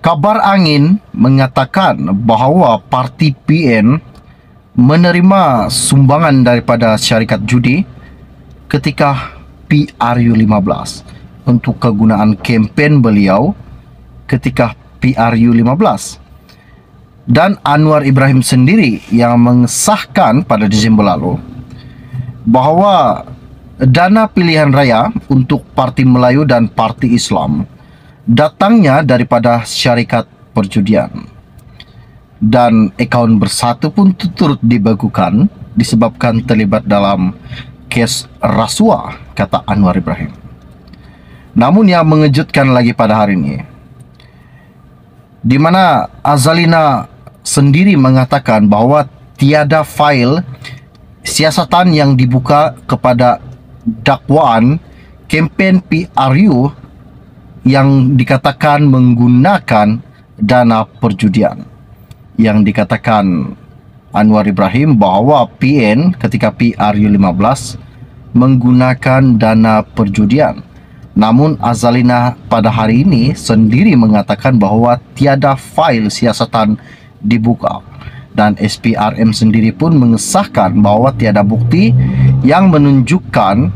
Kabar angin mengatakan bahawa parti PN menerima sumbangan daripada syarikat judi ketika PRU15 untuk kegunaan kempen beliau ketika PRU15. Dan Anwar Ibrahim sendiri yang mengesahkan pada Disember lalu bahawa dana pilihan raya untuk Parti Melayu dan Parti Islam datangnya daripada syarikat perjudian, dan akaun bersatu pun turut dibekukan disebabkan terlibat dalam kes rasuah, kata Anwar Ibrahim. Namun yang mengejutkan lagi pada hari ini, di mana Azalina sendiri mengatakan bahawa tiada fail siasatan yang dibuka kepada dakwaan kempen PRU yang dikatakan menggunakan dana perjudian. Yang dikatakan Anwar Ibrahim bahawa PN ketika PRU15 menggunakan dana perjudian. Namun Azalina pada hari ini sendiri mengatakan bahawa tiada fail siasatan dibuka, dan SPRM sendiri pun mengesahkan bahawa tiada bukti yang menunjukkan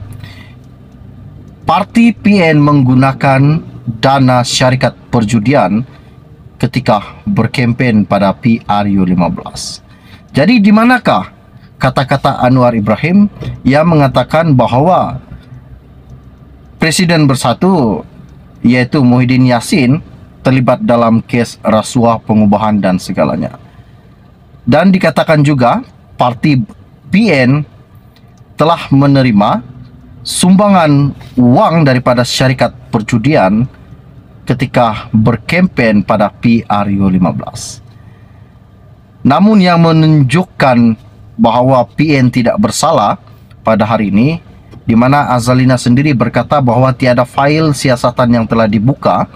parti PN menggunakan dana syarikat perjudian ketika berkempen pada PRU15. Jadi di manakah kata-kata Anwar Ibrahim yang mengatakan bahawa Presiden Bersatu iaitu Muhyiddin Yassin terlibat dalam kes rasuah, pengubahan dan segalanya. Dan dikatakan juga parti PN telah menerima sumbangan uang daripada syarikat perjudian ketika berkempen pada PRU15. Namun yang menunjukkan bahawa PN tidak bersalah pada hari ini, di mana Azalina sendiri berkata bahawa tiada fail siasatan yang telah dibuka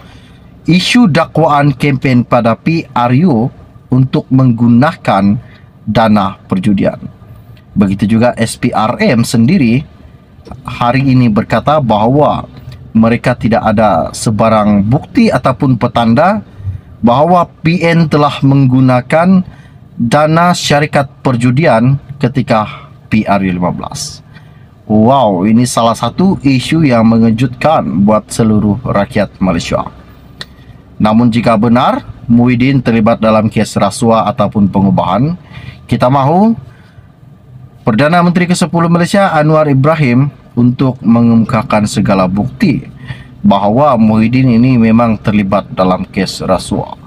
isu dakwaan kempen pada PRU untuk menggunakan dana perjudian. Begitu juga SPRM sendiri hari ini berkata bahawa mereka tidak ada sebarang bukti ataupun petanda bahawa PN telah menggunakan dana syarikat perjudian ketika PRU15. Wow, ini salah satu isu yang mengejutkan buat seluruh rakyat Malaysia. Namun jika benar Muhyiddin terlibat dalam kes rasuah ataupun pengubahan, kita mahu Perdana Menteri ke-10 Malaysia Anwar Ibrahim untuk mengemukakan segala bukti bahawa Muhyiddin ini memang terlibat dalam kes rasuah.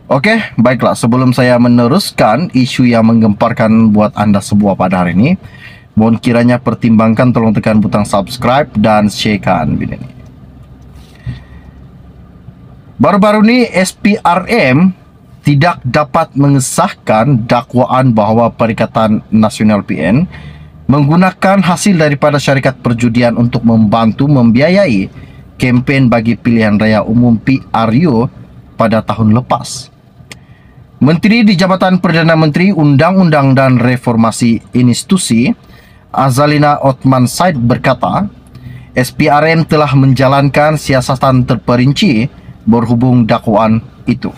Okey, baiklah, sebelum saya meneruskan isu yang menggemparkan buat anda semua pada hari ini, mohon kiranya pertimbangkan tolong tekan butang subscribe dan sharekan video ini. Baru-baru ni SPRM tidak dapat mengesahkan dakwaan bahawa Perikatan Nasional PN menggunakan hasil daripada syarikat perjudian untuk membantu membiayai kempen bagi pilihan raya umum PRU pada tahun lepas. Menteri di Jabatan Perdana Menteri Undang-Undang dan Reformasi Institusi Azalina Othman Said berkata, SPRM telah menjalankan siasatan terperinci berhubung dakwaan itu.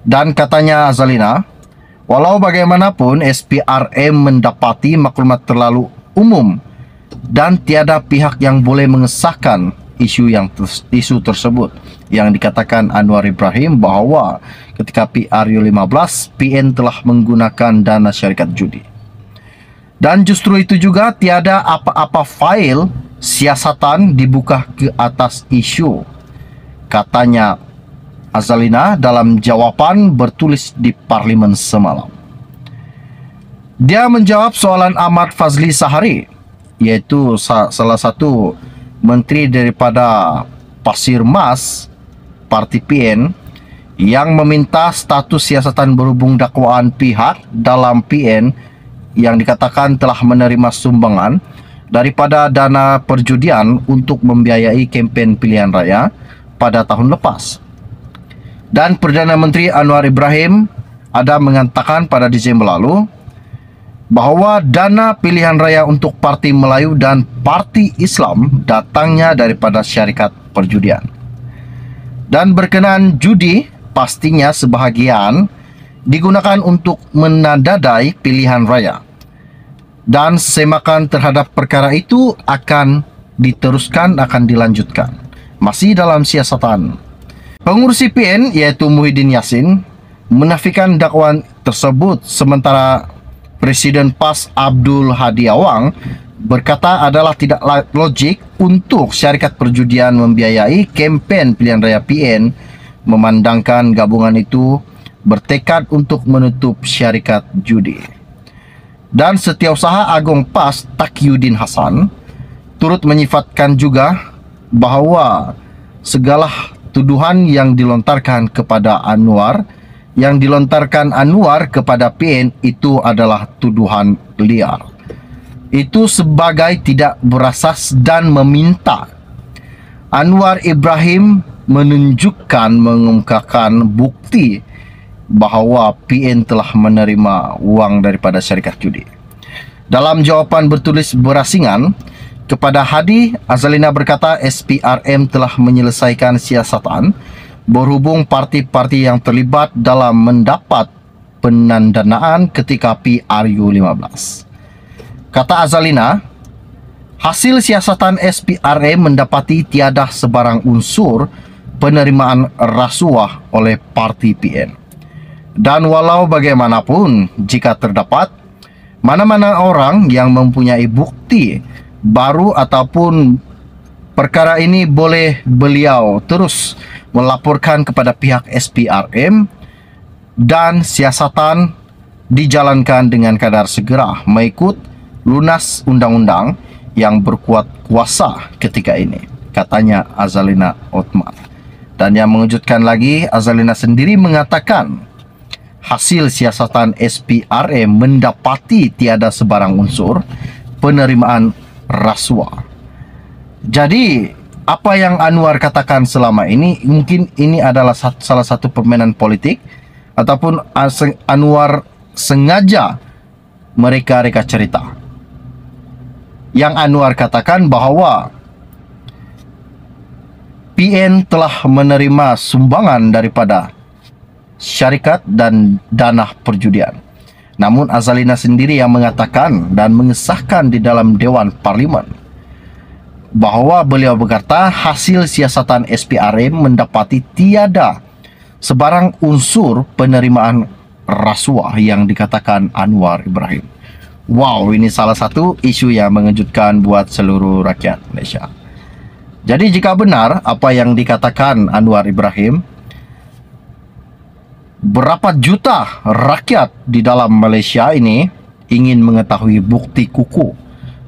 Dan katanya Azalina, walau bagaimanapun SPRM mendapati maklumat terlalu umum dan tiada pihak yang boleh mengesahkan isu tersebut. Yang dikatakan Anwar Ibrahim bahawa ketika PRU15 PN telah menggunakan dana syarikat judi. Dan justru itu juga tiada apa-apa fail siasatan dibuka ke atas isu, katanya Azalina dalam jawapan bertulis di Parlimen semalam. Dia menjawab soalan Ahmad Fazli Sahari, iaitu salah satu menteri daripada Pasir Mas Parti PN, yang meminta status siasatan berhubung dakwaan pihak dalam PN yang dikatakan telah menerima sumbangan daripada dana perjudian untuk membiayai kempen pilihan raya pada tahun lepas. Dan Perdana Menteri Anwar Ibrahim ada mengatakan pada Disember lalu bahawa dana pilihan raya untuk Parti Melayu dan Parti Islam datangnya daripada syarikat perjudian. Dan berkenaan judi, pastinya sebahagian digunakan untuk menandai pilihan raya. Dan semakan terhadap perkara itu akan diteruskan, akan dilanjutkan. Masih dalam siasatan. Pengurus CPN yaitu Muhyiddin Yassin menafikan dakwaan tersebut, sementara Presiden PAS Abdul Hadi Awang berkata adalah tidak logik untuk syarikat perjudian membiayai kempen pilihan raya PN, memandangkan gabungan itu bertekad untuk menutup syarikat judi. Dan Setiausaha Agung PAS Taqiyuddin Hasan turut menyifatkan juga bahawa segala tuduhan yang dilontarkan kepada Anwar, kepada PN itu adalah tuduhan liar. Itu sebagai tidak berasas dan meminta Anwar Ibrahim mengungkapkan bukti bahawa PN telah menerima wang daripada syarikat judi. Dalam jawapan bertulis berasingan kepada Hadi, Azalina berkata SPRM telah menyelesaikan siasatan berhubung parti-parti yang terlibat dalam mendapat pendanaan ketika PRU 15. Kata Azalina, hasil siasatan SPRM mendapati tiada sebarang unsur penerimaan rasuah oleh parti PN. Dan walau bagaimanapun, jika terdapat mana-mana orang yang mempunyai bukti baru ataupun perkara ini, boleh beliau terus melaporkan kepada pihak SPRM dan siasatan dijalankan dengan kadar segera mengikut lunas undang-undang yang berkuat kuasa ketika ini, katanya Azalina Othman. Dan yang mengejutkan lagi, Azalina sendiri mengatakan hasil siasatan SPRM mendapati tiada sebarang unsur penerimaan rasuah. Jadi apa yang Anwar katakan selama ini, mungkin ini adalah salah satu permainan politik, ataupun Anwar sengaja mereka cerita. Yang Anwar katakan bahawa PN telah menerima sumbangan daripada syarikat dan dana perjudian. Namun Azalina sendiri yang mengatakan dan mengesahkan di dalam Dewan Parlimen bahawa beliau berkata hasil siasatan SPRM mendapati tiada sebarang unsur penerimaan rasuah yang dikatakan Anwar Ibrahim. Wow, ini salah satu isu yang mengejutkan buat seluruh rakyat Malaysia. Jadi jika benar apa yang dikatakan Anwar Ibrahim, berapa juta rakyat di dalam Malaysia ini ingin mengetahui bukti kukuh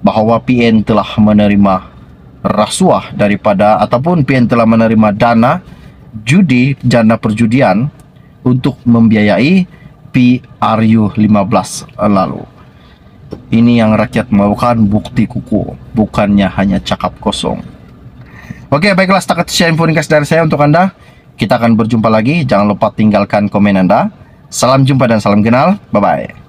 bahawa PN telah menerima rasuah daripada, ataupun PN telah menerima dana judi, dana perjudian untuk membiayai PRU 15 lalu. Ini yang rakyat mahukan, bukti kukuh, bukannya hanya cakap kosong. Oke, baiklah, setakat share info ringkas dari saya untuk Anda. Kita akan berjumpa lagi. Jangan lupa tinggalkan komen Anda. Salam jumpa dan salam kenal. Bye-bye.